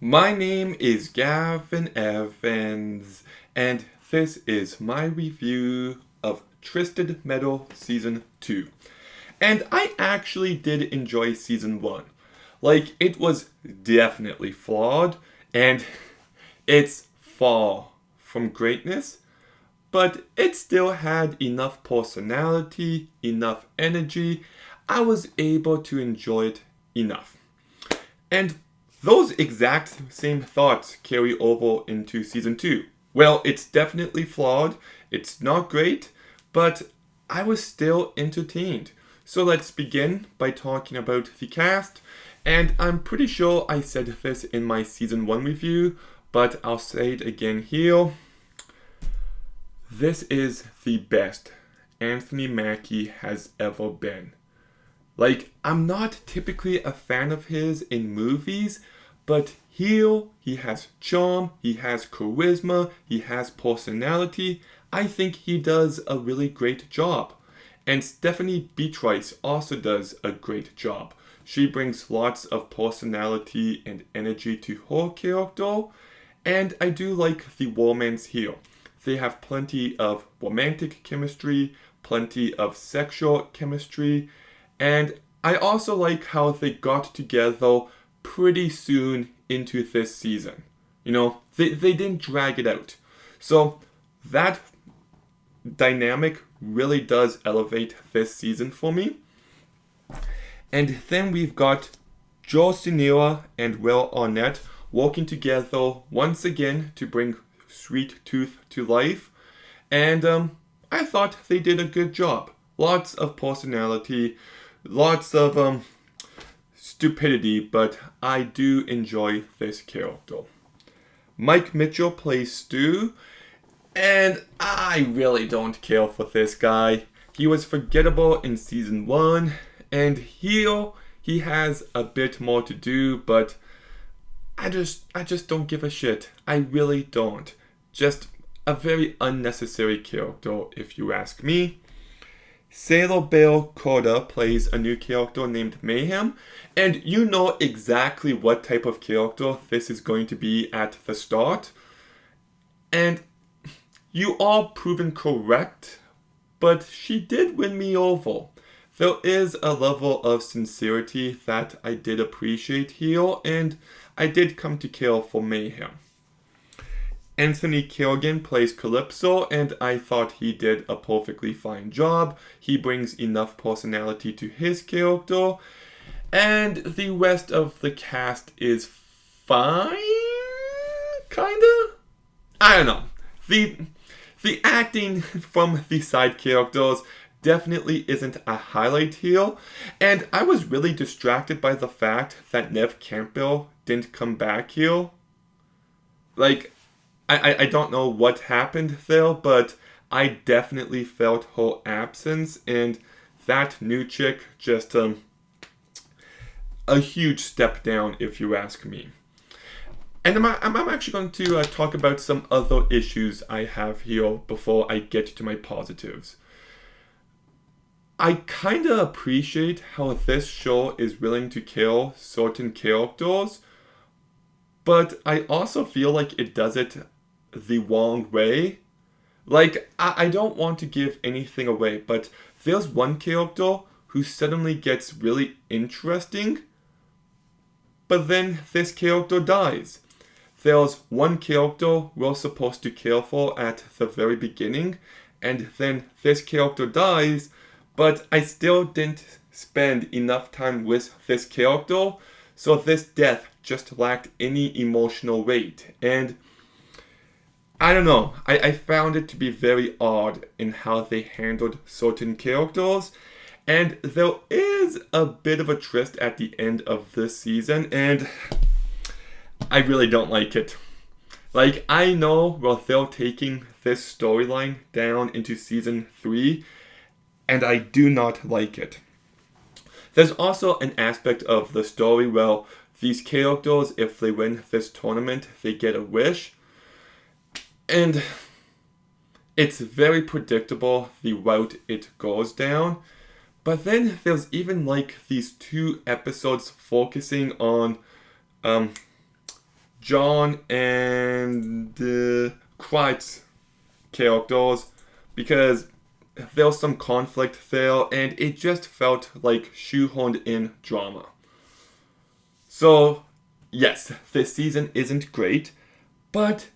My name is Gavin Evans, and this is my review of Twisted Metal Season 2. And I actually did enjoy Season 1. Like, it was definitely flawed, and it's far from greatness, but it still had enough personality, enough energy. I was able to enjoy it enough. And those exact same thoughts carry over into season 2. Well, it's definitely flawed, it's not great, but I was still entertained. So let's begin by talking about the cast. And I'm pretty sure I said this in my season 1 review, but I'll say it again here. This is the best Anthony Mackie has ever been. Like, I'm not typically a fan of his in movies, but here he has charm, he has charisma, he has personality. I think he does a really great job. And Stephanie Beatrice also does a great job. She brings lots of personality and energy to her character, and I do like the romance here. They have plenty of romantic chemistry, plenty of sexual chemistry, and I also like how they got together pretty soon into this season. They didn't drag it out. So that dynamic really does elevate this season for me. And then we've got Joe Sinera and Will Arnett working together once again to bring Sweet Tooth to life. And I thought they did a good job. Lots of personality, lots of stupidity, but I do enjoy this character. Mike Mitchell plays Stu, and I really don't care for this guy. He was forgettable in season 1, and here he has a bit more to do, but I just don't give a shit. I really don't. Just a very unnecessary character, if you ask me. Sailor Bale Corda plays a new character named Mayhem, and you know exactly what type of character this is going to be at the start. And you are proven correct, but she did win me over. There is a level of sincerity that I did appreciate here, and I did come to care for Mayhem. Anthony Kerrigan plays Calypso, and I thought he did a perfectly fine job. He brings enough personality to his character, and the rest of the cast is fine, kinda. I don't know. The acting from the side characters definitely isn't a highlight here, and I was really distracted by the fact that Neve Campbell didn't come back here. Like, I don't know what happened there, but I definitely felt her absence, and that new chick just a huge step down, if you ask me. And I'm actually going to talk about some other issues I have here before I get to my positives. I kind of appreciate how this show is willing to kill certain characters, but I also feel like it does it the wrong way. Like, I don't want to give anything away, but there's one character who suddenly gets really interesting, but then this character dies. There's one character we're supposed to care for at the very beginning, and then this character dies, but I still didn't spend enough time with this character, so this death just lacked any emotional weight. And I don't know, I found it to be very odd in how they handled certain characters, and there is a bit of a twist at the end of this season, and I really don't like it. Like, I know they're taking this storyline down into season 3, and I do not like it. There's also an aspect of the story where these characters, if they win this tournament, they get a wish. And it's very predictable the route it goes down. But then there's even like these 2 episodes focusing on John and Kreitz characters, because there was some conflict there and it just felt like shoehorned in drama. So, yes, this season isn't great, but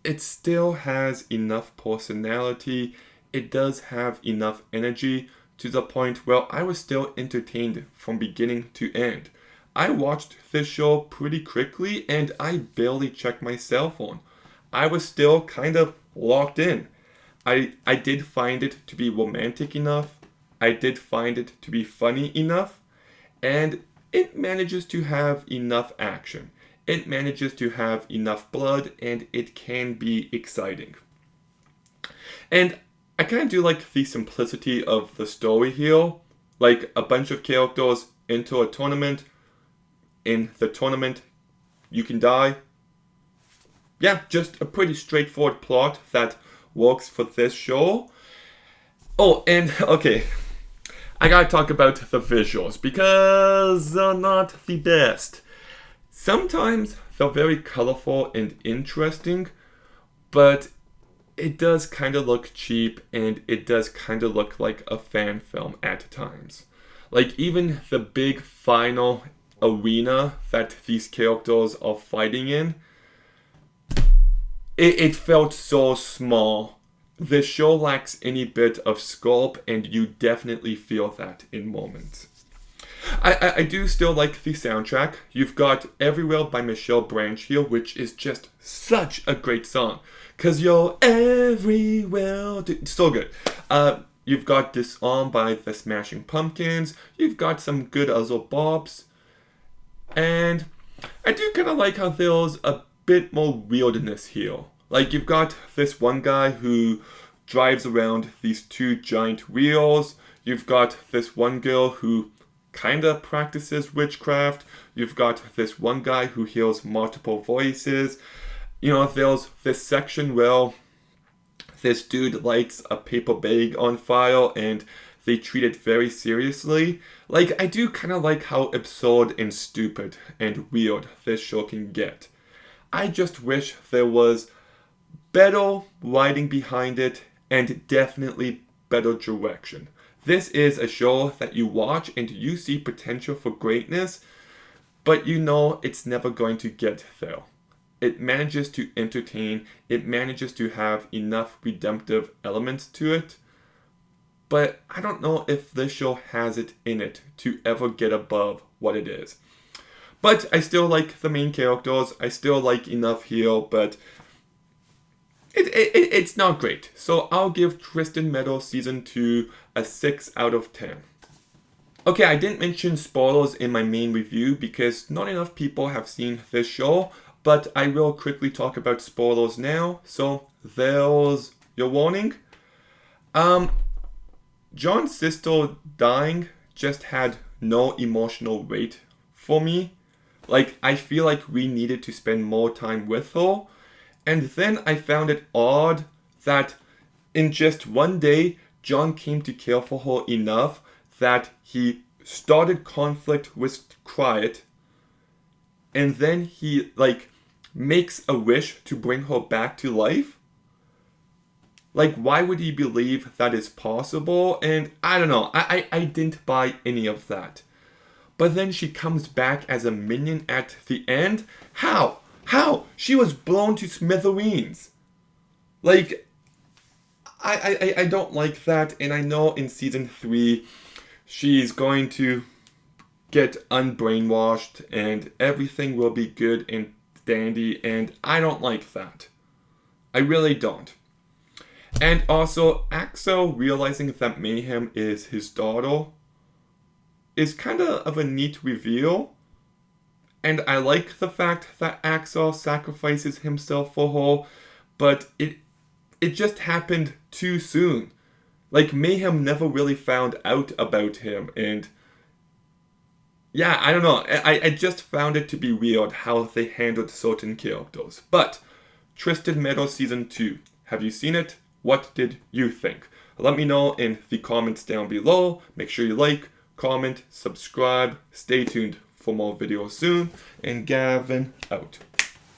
it still has enough personality. It does have enough energy to the point where I was still entertained from beginning to end. I watched this show pretty quickly and I barely checked my cell phone. I was still kind of locked in. I did find it to be romantic enough. I did find it to be funny enough. And it manages to have enough action. It manages to have enough blood and it can be exciting. And I kind of do like the simplicity of the story here. Like a bunch of characters into a tournament. In the tournament, you can die. Yeah, just a pretty straightforward plot that works for this show. Oh, and okay, I gotta talk about the visuals because they're not the best. Sometimes they're very colorful and interesting, but it does kind of look cheap and it does kind of look like a fan film at times. Like even the big final arena that these characters are fighting in, it felt so small. The show lacks any bit of sculpt and you definitely feel that in moments. I do still like the soundtrack. You've got Everywhere by Michelle Branch here, which is just such a great song. 'Cause you're everywhere. So good. You've got Disarm by the Smashing Pumpkins. You've got some good other bops. And I do kind of like how there's a bit more weirdness here. Like you've got this one guy who drives around these two giant wheels. You've got this one girl who kind of practices witchcraft. You've got this one guy who hears multiple voices. You know, there's this section where this dude lights a paper bag on fire and they treat it very seriously. Like, I do kind of like how absurd and stupid and weird this show can get. I just wish there was better writing behind it and definitely better direction. This is a show that you watch and you see potential for greatness, but you know it's never going to get there. It manages to entertain, it manages to have enough redemptive elements to it, but I don't know if this show has it in it to ever get above what it is. But I still like the main characters, I still like enough here, but it's not great. So I'll give Twisted Metal Season 2 a 6 out of 10. Okay, I didn't mention spoilers in my main review because not enough people have seen this show, but I will quickly talk about spoilers now. So there's your warning. John's sister dying just had no emotional weight for me. Like, I feel like we needed to spend more time with her. And then I found it odd that in just one day, John came to care for her enough that he started conflict with Kreitz. And then he, makes a wish to bring her back to life. Like, why would he believe that is possible? And I don't know. I didn't buy any of that. But then she comes back as a minion at the end. How? She was blown to smithereens. Like, I don't like that. And I know in season 3, she's going to get unbrainwashed and everything will be good and dandy. And I don't like that. I really don't. And also, Axel realizing that Mayhem is his daughter is kind of a neat reveal. And I like the fact that Axel sacrifices himself for her, but it just happened too soon. Like, Mayhem never really found out about him, and yeah, I don't know. I just found it to be weird how they handled certain characters. But, Twisted Metal Season 2, have you seen it? What did you think? Let me know in the comments down below. Make sure you like, comment, subscribe. Stay tuned for more videos soon. And Gavin out.